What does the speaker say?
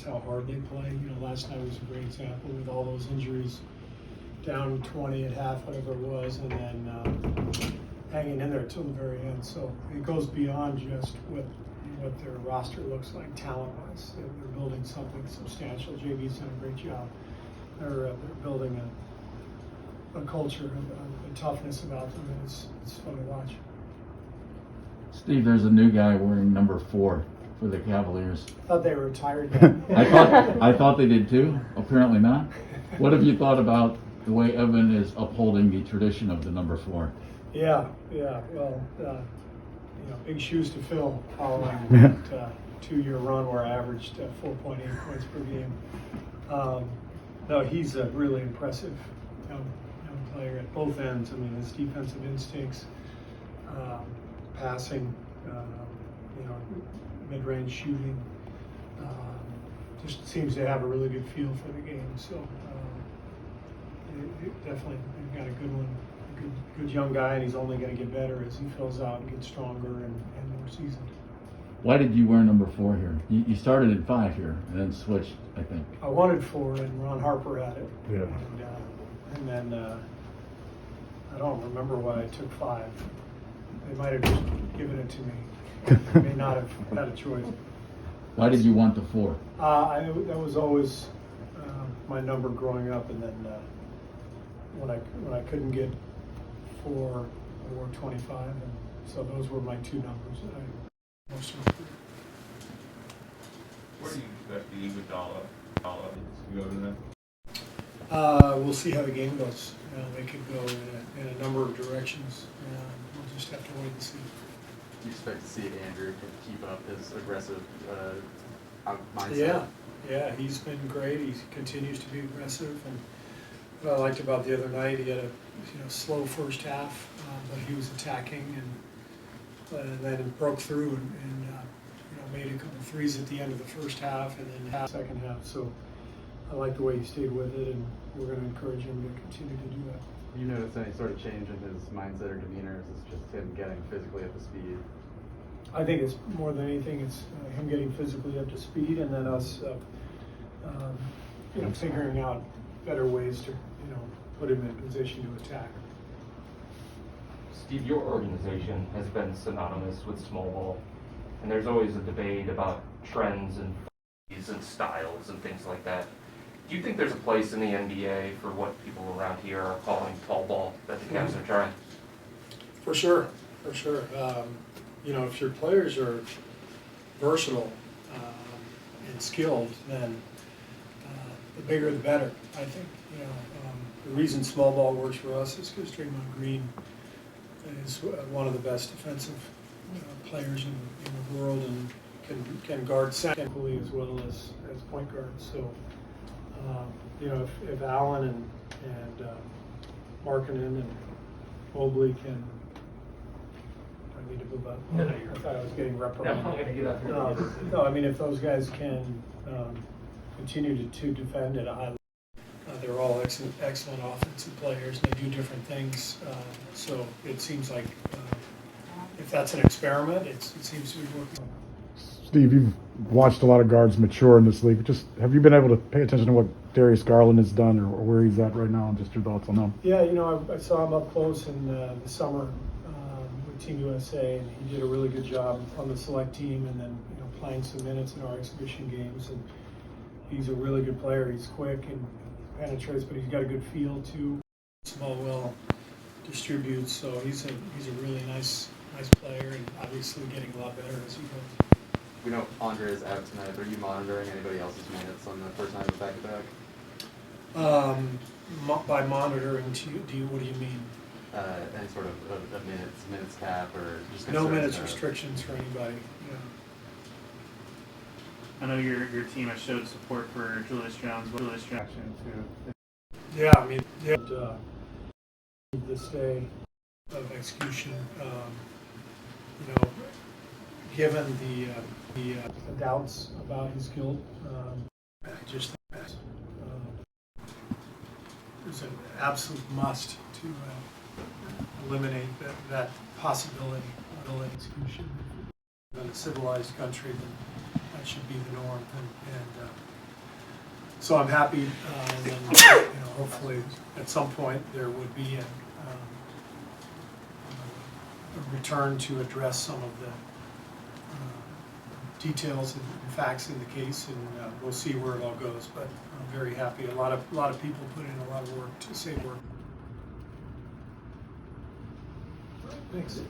just how hard they play. You know, last night was a great example with all those injuries, down 20 at half, whatever it was, and then hanging in there till the very end. So it goes beyond just what their roster looks like talent-wise. They're building something substantial. JV's done a great job. They're building a culture, a toughness about them, and it's fun to watch. Steve, there's a new guy wearing number 4 for the Cavaliers. I thought they were retired then. I thought they did too. Apparently not. What have you thought about the way Evan is upholding the tradition of the number 4? Yeah. Well, big shoes to fill following that 2-year run where I averaged 4.8 points per game. No, he's a really impressive young player at both ends. I mean, his defensive instincts, passing, mid-range shooting, just seems to have a really good feel for the game. So definitely they've got a good one, a good young guy, and he's only going to get better as he fills out and gets stronger and more seasoned. Why did you wear number 4 here? You started at 5 here and then switched, I think. I wanted 4, and Ron Harper had it. Yeah. And then I don't remember why I took 5. They might have just given it to me. I may not have had a choice. Why did you want the 4? That was always my number growing up, and then when I couldn't get 4, I wore 25, and so those were my 2 numbers that I most remember. Where do you expect the Eagles to go tonight? We'll see how the game goes. They could go in a number of directions. We'll just have to wait and see. Do you expect to see Andrew keep up his aggressive mindset? Yeah, he's been great. He continues to be aggressive, and what I liked about the other night, he had a slow first half, but he was attacking and then broke through and made a couple threes at the end of the first half and then the second half. So I like the way he stayed with it, and we're going to encourage him to continue to do that. Have you noticed any sort of change in his mindset or demeanor? Is this just him getting physically up to speed? I think it's more than anything, it's him getting physically up to speed, and then us, figuring out better ways to, put him in position to attack. Steve, your organization has been synonymous with small ball, and there's always a debate about trends and styles and things like that. Do you think there's a place in the NBA for what people around here are calling tall ball that the Cavs are trying? For sure. If your players are versatile and skilled, then the bigger the better, I think. The reason small ball works for us is because Draymond Green is one of the best defensive players in the world and can guard secondly as well as point guards. So, if Allen and Markkanen and Mobley can, I need to move up. No, I thought I was getting reprimanded. No, I'm going to get up here. No, I mean, if those guys can continue to defend at a high level, they're all excellent offensive players, and they do different things. So it seems like if that's an experiment, it seems to be working. Steve, you've watched a lot of guards mature in this league. Just have you been able to pay attention to what Darius Garland has done or where he's at right now, and just your thoughts on him? Yeah, I saw him up close in the summer with Team USA, and he did a really good job on the select team, and then playing some minutes in our exhibition games. And he's a really good player. He's quick and penetrates, but he's got a good feel too. Small well distributes, so he's a really nice player, and obviously getting a lot better as he goes. We know Andre is out tonight. Are you monitoring anybody else's minutes on the first night of back-to-back? By monitoring, what do you mean? Any sort of minutes cap or just No minutes restrictions for anybody. Yeah. I know your team has showed support for Julius Jones. Julius Jones too. Yeah, I mean, this day of execution, given the doubts about his guilt, I just think that it's an absolute must to eliminate that possibility of execution. In a civilized country, that should be the norm, and So I'm happy, and then, hopefully at some point there would be a return to address some of the details and facts in the case, and we'll see where it all goes. But I'm very happy. A lot of people put in a lot of work to save work. Thanks.